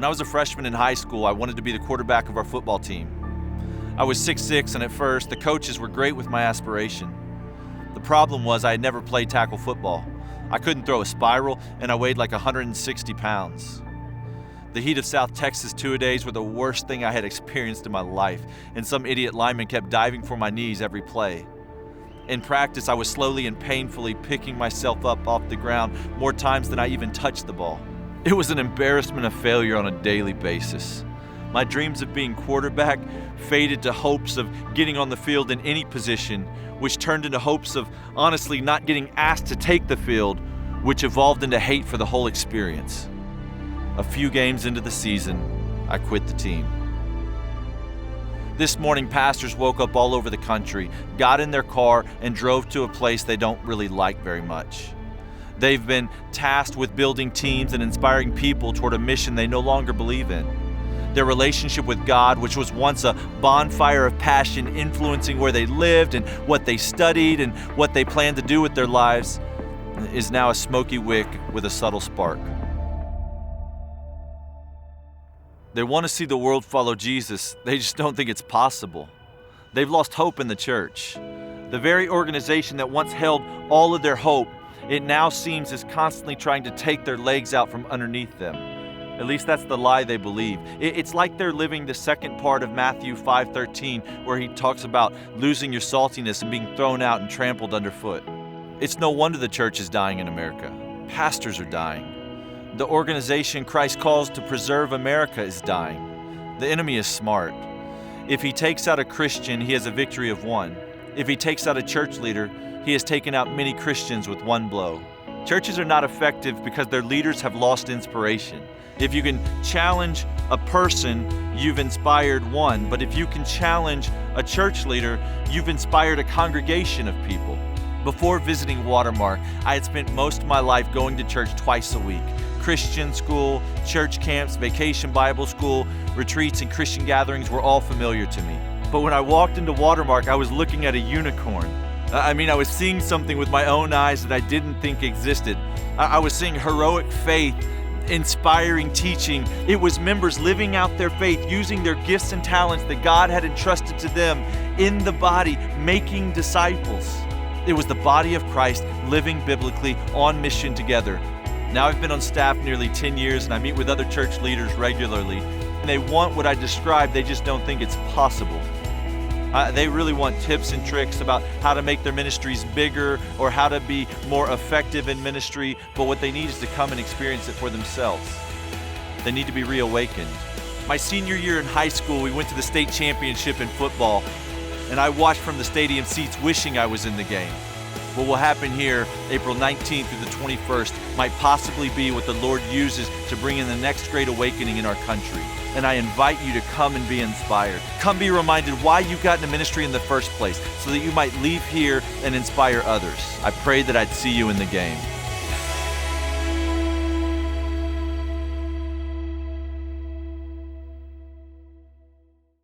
When I was a freshman in high school, I wanted to be the quarterback of our football team. I was 6'6", and at first, the coaches were great with my aspiration. The problem was I had never played tackle football. I couldn't throw a spiral, and I weighed like 160 pounds. The heat of South Texas two-a-days were the worst thing I had experienced in my life, and some idiot lineman kept diving for my knees every play. In practice, I was slowly and painfully picking myself up off the ground more times than I even touched the ball. It was an embarrassment of failure on a daily basis. My dreams of being quarterback faded to hopes of getting on the field in any position, which turned into hopes of honestly not getting asked to take the field, which evolved into hate for the whole experience. A few games into the season, I quit the team. This morning, pastors woke up all over the country, got in their car, and drove to a place they don't really like very much. They've been tasked with building teams and inspiring people toward a mission they no longer believe in. Their relationship with God, which was once a bonfire of passion influencing where they lived and what they studied and what they planned to do with their lives, is now a smoky wick with a subtle spark. They want to see the world follow Jesus. They just don't think it's possible. They've lost hope in the church. The very organization that once held all of their hope, it now seems is constantly trying to take their legs out from underneath them. At least that's the lie they believe. It's like they're living the second part of Matthew 5:13, where he talks about losing your saltiness and being thrown out and trampled underfoot. It's no wonder the church is dying in America. Pastors are dying. The organization Christ calls to preserve America is dying. The enemy is smart. If he takes out a Christian, he has a victory of one. If he takes out a church leader, he has taken out many Christians with one blow. Churches are not effective because their leaders have lost inspiration. If you can challenge a person, you've inspired one. But if you can challenge a church leader, you've inspired a congregation of people. Before visiting Watermark, I had spent most of my life going to church twice a week. Christian school, church camps, vacation Bible school, retreats, and Christian gatherings were all familiar to me. But when I walked into Watermark, I was looking at a unicorn. I was seeing something with my own eyes that I didn't think existed. I was seeing heroic faith, inspiring teaching. It was members living out their faith, using their gifts and talents that God had entrusted to them in the body, making disciples. It was the body of Christ living biblically on mission together. Now I've been on staff nearly 10 years and I meet with other church leaders regularly. And they want what I described, they just don't think it's possible. They really want tips and tricks about how to make their ministries bigger or how to be more effective in ministry, but what they need is to come and experience it for themselves. They need to be reawakened. My senior year in high school, we went to the state championship in football, and I watched from the stadium seats wishing I was in the game. What will happen here, April 19th through the 21st, might possibly be what the Lord uses to bring in the next great awakening in our country. And I invite you to come and be inspired. Come be reminded why you got into ministry in the first place, so that you might leave here and inspire others. I pray that I'd see you in the game.